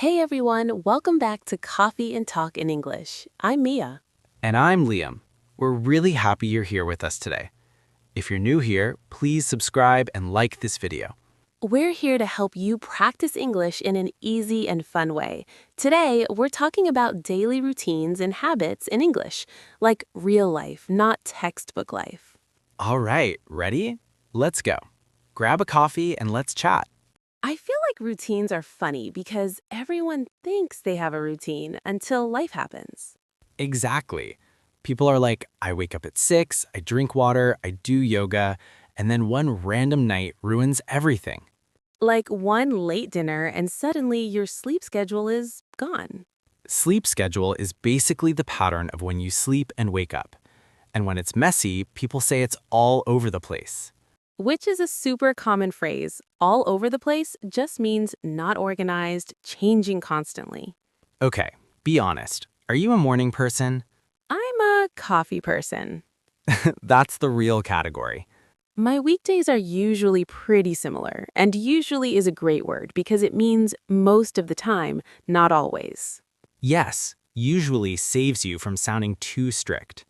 Hey everyone, welcome back to Coffee and Talk in English. I'm Mia. And I'm Liam. We're really happy you're here with us today. If you're new here, please subscribe and like this video. We're here to help you practice English in an easy and fun way. Today, we're talking about daily routines and habits in English, like real life, not textbook life. All right, ready? Let's go. Grab a coffee and let's chat. I feel like routines are funny because everyone thinks they have a routine until life happens. Exactly. People are like, I wake up at 6, I drink water, I do yoga, and then one random night ruins everything. Like one late dinner and suddenly your sleep schedule is gone. Sleep schedule is basically the pattern of when you sleep and wake up. And when it's messy, people say it's all over the place. Which is a super common phrase. All over the place just means not organized, changing constantly. Okay, be honest. Are you a morning person? I'm a coffee person. That's the real category. My weekdays are usually pretty similar, and usually is a great word because it means most of the time, not always. Yes, usually saves you from sounding too strict.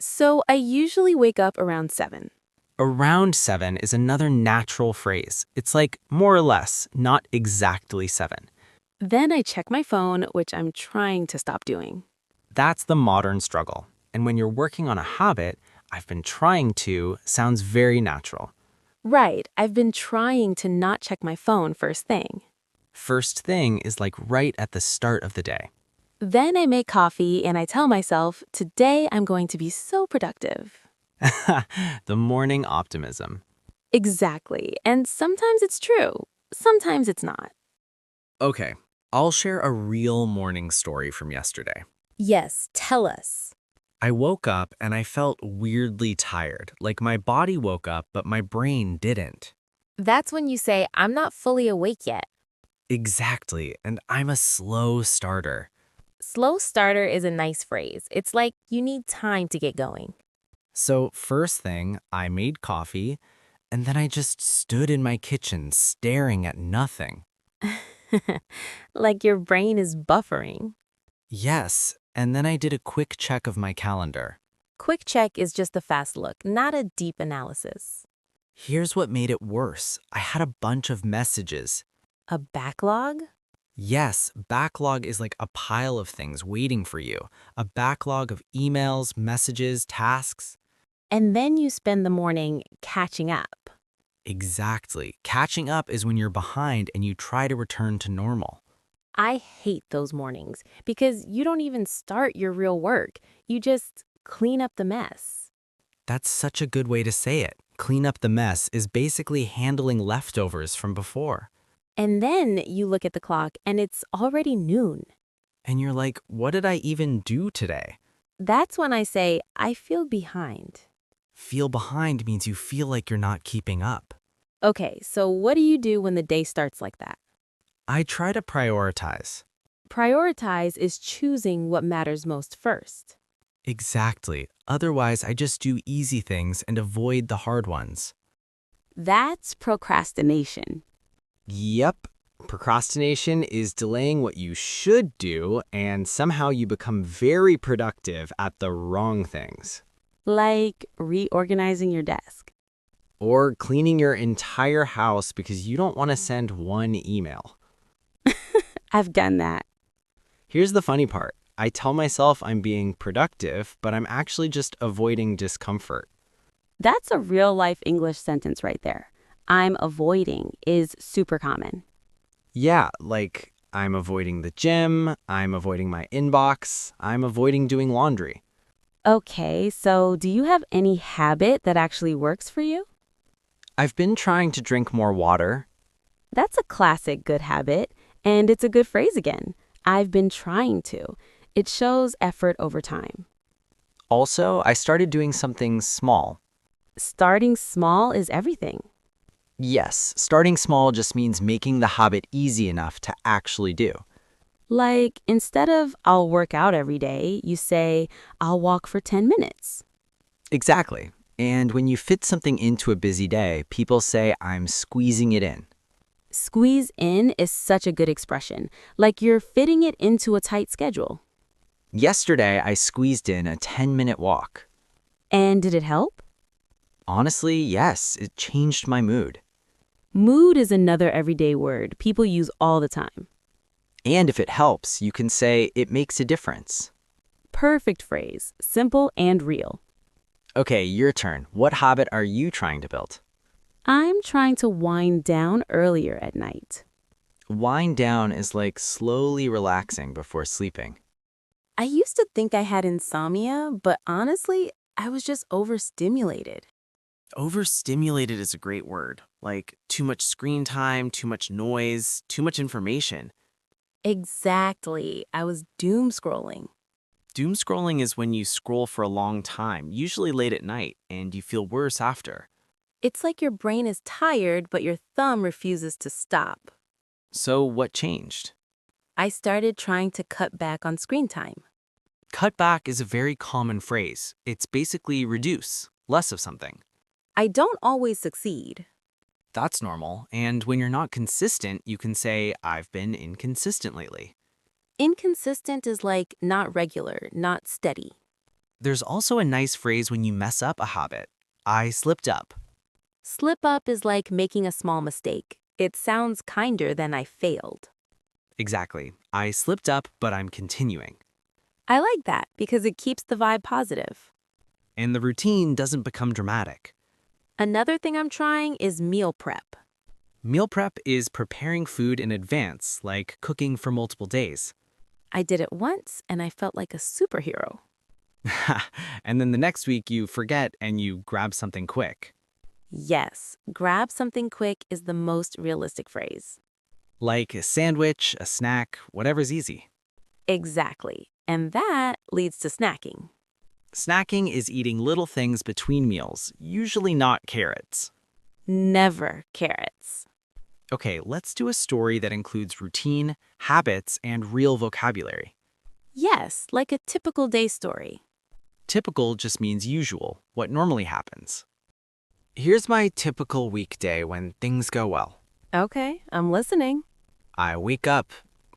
So I usually wake up around 7. Around 7 is another natural phrase. It's like more or less, not exactly 7. Then I check my phone, which I'm trying to stop doing. That's the modern struggle. And when you're working on a habit, I've been trying to sounds very natural. Right, I've been trying to not check my phone first thing. First thing is like right at the start of the day. Then I make coffee and I tell myself, today I'm going to be so productive. The morning optimism. Exactly. And sometimes it's true. Sometimes it's not. Okay, I'll share a real morning story from yesterday. Yes, tell us. I woke up and I felt weirdly tired, like my body woke up but my brain didn't. That's when you say, I'm not fully awake yet. Exactly, and I'm a slow starter. Slow starter is a nice phrase. It's like you need time to get going. So first thing, I made coffee, and then I just stood in my kitchen staring at nothing. Like your brain is buffering. Yes, and then I did a quick check of my calendar. Quick check is just a fast look, not a deep analysis. Here's what made it worse. I had a bunch of messages. A backlog? Yes, backlog is like a pile of things waiting for you. A backlog of emails, messages, tasks. And then you spend the morning catching up. Exactly. Catching up is when you're behind and you try to return to normal. I hate those mornings because you don't even start your real work. You just clean up the mess. That's such a good way to say it. Clean up the mess is basically handling leftovers from before. And then you look at the clock and it's already noon. And you're like, what did I even do today? That's when I say, I feel behind. Feel behind means you feel like you're not keeping up. Okay, so what do you do when the day starts like that? I try to prioritize. Prioritize is choosing what matters most first. Exactly. Otherwise, I just do easy things and avoid the hard ones. That's procrastination. Yep. Procrastination is delaying what you should do, and somehow you become very productive at the wrong things. Like reorganizing your desk. Or cleaning your entire house because you don't want to send one email. I've done that. Here's the funny part. I tell myself I'm being productive, but I'm actually just avoiding discomfort. That's a real life English sentence right there. I'm avoiding is super common. Yeah, like I'm avoiding the gym, I'm avoiding my inbox, I'm avoiding doing laundry. Okay, so do you have any habit that actually works for you? I've been trying to drink more water. That's a classic good habit, and it's a good phrase again. I've been trying to. It shows effort over time. Also, I started doing something small. Starting small is everything. Yes, starting small just means making the habit easy enough to actually do. Like, instead of I'll work out every day, you say I'll walk for 10 minutes. Exactly. And when you fit something into a busy day, people say I'm squeezing it in. Squeeze in is such a good expression, like you're fitting it into a tight schedule. Yesterday, I squeezed in a 10-minute walk. And did it help? Honestly, yes, it changed my mood. Mood is another everyday word people use all the time. And if it helps, you can say it makes a difference. Perfect phrase, simple and real. Okay, your turn. What habit are you trying to build? I'm trying to wind down earlier at night. Wind down is like slowly relaxing before sleeping. I used to think I had insomnia, but honestly, I was just overstimulated. Overstimulated is a great word. Like too much screen time, too much noise, too much information. Exactly. I was doom scrolling. Doom scrolling is when you scroll for a long time, usually late at night, and you feel worse after. It's like your brain is tired, but your thumb refuses to stop. So what changed? I started trying to cut back on screen time. Cut back is a very common phrase. It's basically reduce, less of something. I don't always succeed. That's normal, and when you're not consistent, you can say, I've been inconsistent lately. Inconsistent is like not regular, not steady. There's also a nice phrase when you mess up a habit. I slipped up. Slip up is like making a small mistake. It sounds kinder than I failed. Exactly. I slipped up, but I'm continuing. I like that because it keeps the vibe positive. And the routine doesn't become dramatic. Another thing I'm trying is meal prep. Meal prep is preparing food in advance, like cooking for multiple days. I did it once and I felt like a superhero. And then the next week you forget and you grab something quick. Yes, grab something quick is the most realistic phrase. Like a sandwich, a snack, whatever's easy. Exactly. And that leads to snacking. Snacking is eating little things between meals, usually not carrots. Never carrots. Okay, let's do a story that includes routine, habits, and real vocabulary. Yes, like a typical day story. Typical just means usual, what normally happens. Here's my typical weekday when things go well. Okay, I'm listening. I wake up,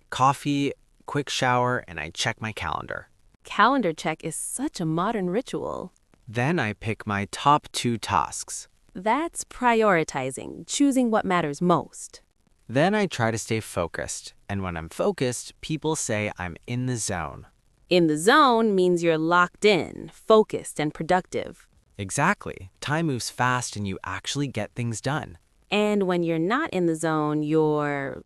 coffee, quick shower, and I check my calendar. Calendar check is such a modern ritual. Then I pick my top 2 tasks. That's prioritizing, choosing what matters most. Then I try to stay focused, and when I'm focused, people say I'm in the zone. In the zone means you're locked in, focused, and productive. Exactly. Time moves fast and you actually get things done. And when you're not in the zone, you're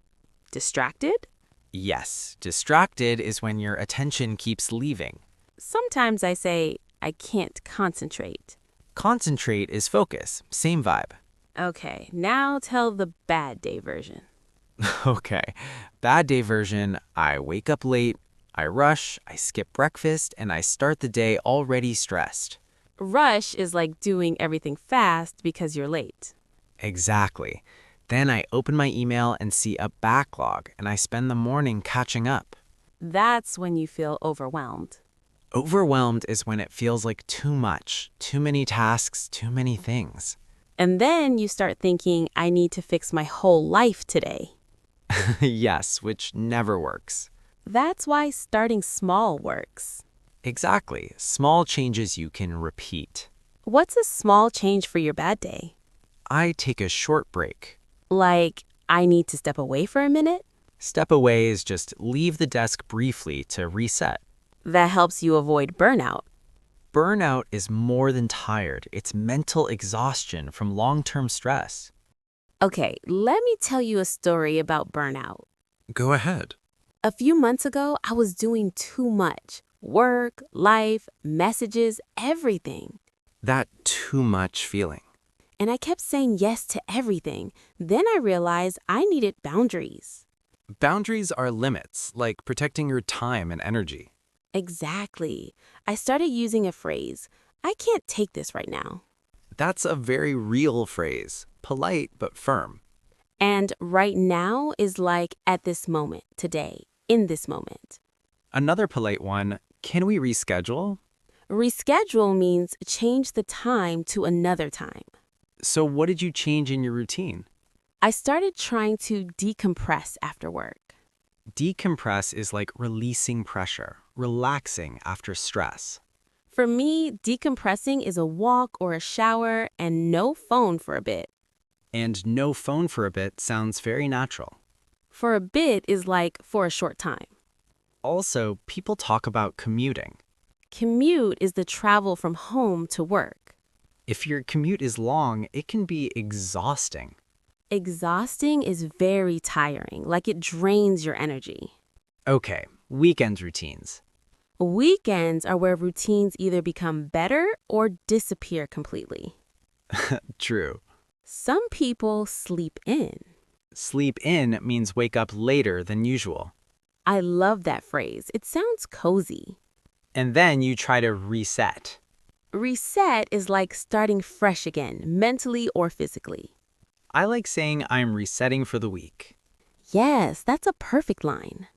distracted? Yes, distracted is when your attention keeps leaving. Sometimes I say, I can't concentrate. Concentrate is focus, same vibe. Okay, now tell the bad day version. Okay, bad day version, I wake up late, I rush, I skip breakfast, and I start the day already stressed. Rush is like doing everything fast because you're late. Exactly. Then I open my email and see a backlog, and I spend the morning catching up. That's when you feel overwhelmed. Overwhelmed is when it feels like too much, too many tasks, too many things. And then you start thinking, I need to fix my whole life today. Yes, which never works. That's why starting small works. Exactly. Small changes you can repeat. What's a small change for your bad day? I take a short break. Like, I need to step away for a minute? Step away is just leave the desk briefly to reset. That helps you avoid burnout. Burnout is more than tired. It's mental exhaustion from long-term stress. Okay, let me tell you a story about burnout. Go ahead. A few months ago, I was doing too much. Work, life, messages, everything. That too much feeling. And I kept saying yes to everything. Then I realized I needed boundaries. Boundaries are limits, like protecting your time and energy. Exactly. I started using a phrase, I can't take this right now. That's a very real phrase, polite but firm. And right now is like at this moment, today, in this moment. Another polite one, can we reschedule? Reschedule means change the time to another time. So what did you change in your routine? I started trying to decompress after work. Decompress is like releasing pressure, relaxing after stress. For me, decompressing is a walk or a shower and no phone for a bit. And no phone for a bit sounds very natural. For a bit is like for a short time. Also, people talk about commuting. Commute is the travel from home to work. If your commute is long, it can be exhausting. Exhausting is very tiring, like it drains your energy. Okay, weekend routines. Weekends are where routines either become better or disappear completely. True. Some people sleep in. Sleep in means wake up later than usual. I love that phrase. It sounds cozy. And then you try to reset. Reset is like starting fresh again, mentally or physically. I like saying I'm resetting for the week. Yes, that's a perfect line.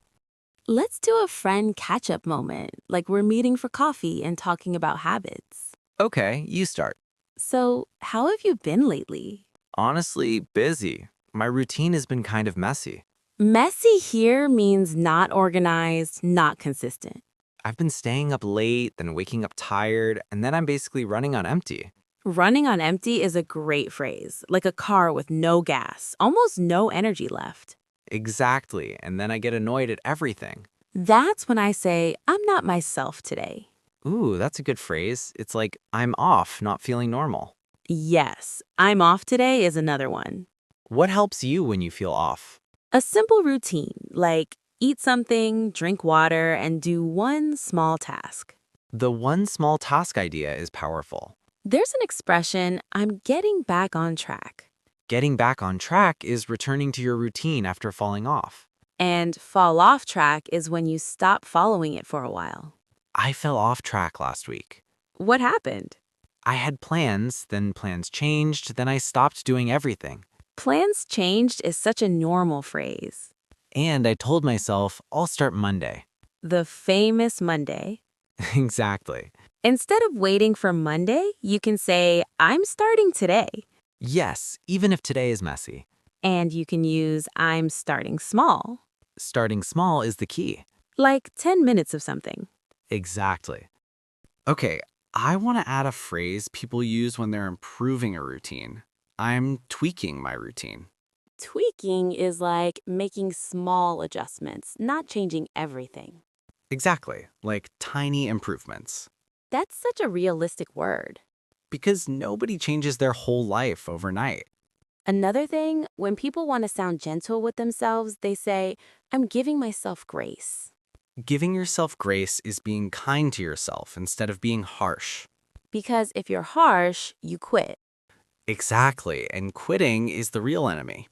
Let's do a friend catch-up moment, like we're meeting for coffee and talking about habits. Okay, you start. So, how have you been lately? Honestly, busy. My routine has been kind of messy. Messy here means not organized, not consistent. I've been staying up late, then waking up tired, and then I'm basically running on empty. Running on empty is a great phrase, like a car with no gas, almost no energy left. Exactly, and then I get annoyed at everything. That's when I say, I'm not myself today. Ooh, that's a good phrase. It's like, I'm off, not feeling normal. Yes, I'm off today is another one. What helps you when you feel off? A simple routine, like eat something, drink water, and do one small task. The one small task idea is powerful. There's an expression, I'm getting back on track. Getting back on track is returning to your routine after falling off. And fall off track is when you stop following it for a while. I fell off track last week. What happened? I had plans, then plans changed, then I stopped doing everything. Plans changed is such a normal phrase. And I told myself, I'll start Monday. The famous Monday. Exactly. Instead of waiting for Monday, you can say, I'm starting today. Yes, even if today is messy. And you can use I'm starting small, Starting small is the key. like 10 minutes of something. Exactly. Okay, I want to add a phrase people use when they're improving a routine. I'm tweaking my routine. Tweaking is like making small adjustments, not changing everything. Exactly, like tiny improvements. That's such a realistic word. Because nobody changes their whole life overnight. Another thing, when people want to sound gentle with themselves, they say, I'm giving myself grace. Giving yourself grace is being kind to yourself instead of being harsh. Because if you're harsh, you quit. Exactly, and quitting is the real enemy.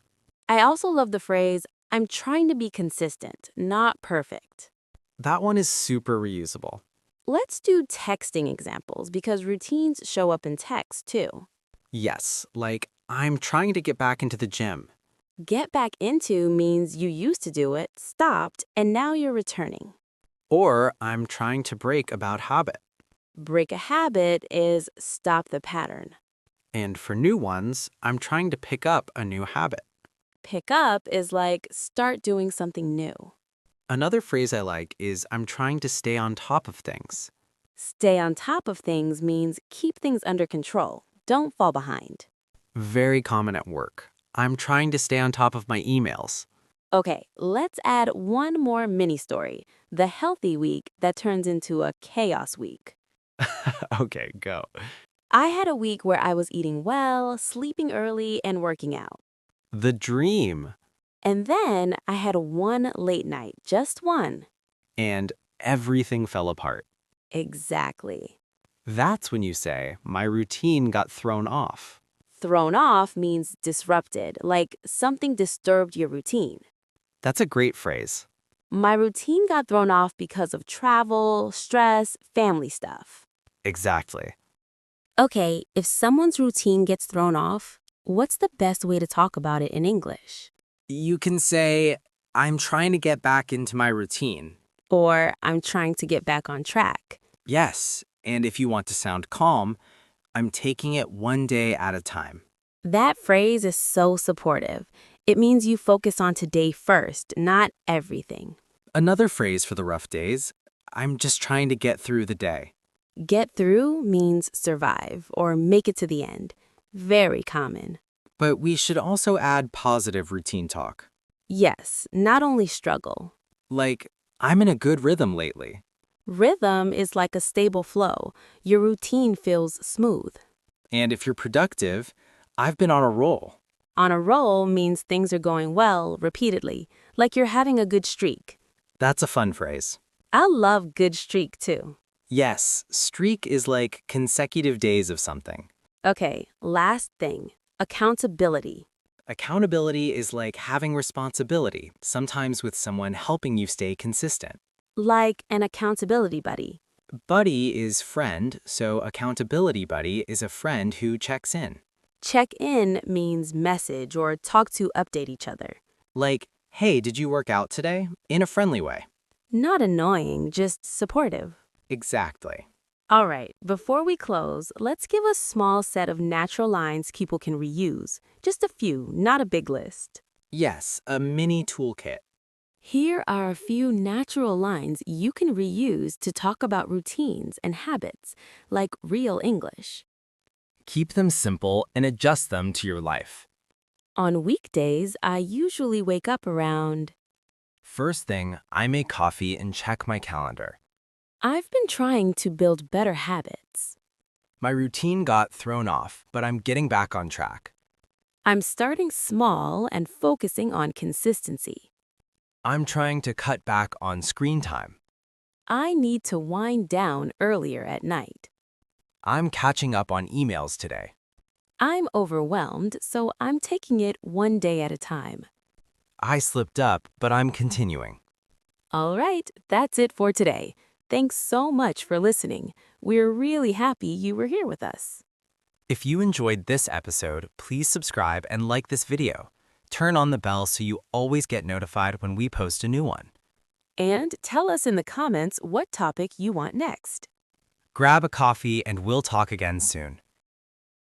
I also love the phrase, I'm trying to be consistent, not perfect. That one is super reusable. Let's do texting examples because routines show up in text too. Yes, like I'm trying to get back into the gym. Get back into means you used to do it, stopped, and now you're returning. Or I'm trying to break a bad habit. Break a habit is stop the pattern. And for new ones, I'm trying to pick up a new habit. Pick up is like start doing something new. Another phrase I like is I'm trying to stay on top of things. Stay on top of things means keep things under control. Don't fall behind. Very common at work. I'm trying to stay on top of my emails. Okay, let's add one more mini story. The healthy week that turns into a chaos week. Okay, go. I had a week where I was eating well, sleeping early, and working out. The dream. And then I had one late night, just one. And everything fell apart. Exactly. That's when you say, my routine got thrown off. Thrown off means disrupted, like something disturbed your routine. That's a great phrase. My routine got thrown off because of travel, stress, family stuff. Exactly. Okay, if someone's routine gets thrown off, what's the best way to talk about it in English? You can say, I'm trying to get back into my routine. Or I'm trying to get back on track. Yes, and if you want to sound calm, I'm taking it one day at a time. That phrase is so supportive. It means you focus on today first, not everything. Another phrase for the rough days, I'm just trying to get through the day. Get through means survive or make it to the end. Very common. But we should also add positive routine talk. Yes, not only struggle. Like, I'm in a good rhythm lately. Rhythm is like a stable flow. Your routine feels smooth. And if you're productive, I've been on a roll. On a roll means things are going well repeatedly, like you're having a good streak. That's a fun phrase. I love good streak too. Yes, streak is like consecutive days of something. Okay, last thing, accountability. Accountability is like having responsibility, sometimes with someone helping you stay consistent. Like an accountability buddy. Buddy is friend, so accountability buddy is a friend who checks in. Check in means message or talk to update each other. Like, hey, did you work out today? In a friendly way. Not annoying, just supportive. Exactly. All right, before we close, let's give a small set of natural lines people can reuse. Just a few, not a big list. Yes, a mini toolkit. Here are a few natural lines you can reuse to talk about routines and habits, like real English. Keep them simple and adjust them to your life. On weekdays, I usually wake up around. First thing, I make coffee and check my calendar. I've been trying to build better habits. My routine got thrown off, but I'm getting back on track. I'm starting small and focusing on consistency. I'm trying to cut back on screen time. I need to wind down earlier at night. I'm catching up on emails today. I'm overwhelmed, so I'm taking it one day at a time. I slipped up, but I'm continuing. All right, that's it for today. Thanks so much for listening. We're really happy you were here with us. If you enjoyed this episode, please subscribe and like this video. Turn on the bell so you always get notified when we post a new one. And tell us in the comments what topic you want next. Grab a coffee and we'll talk again soon.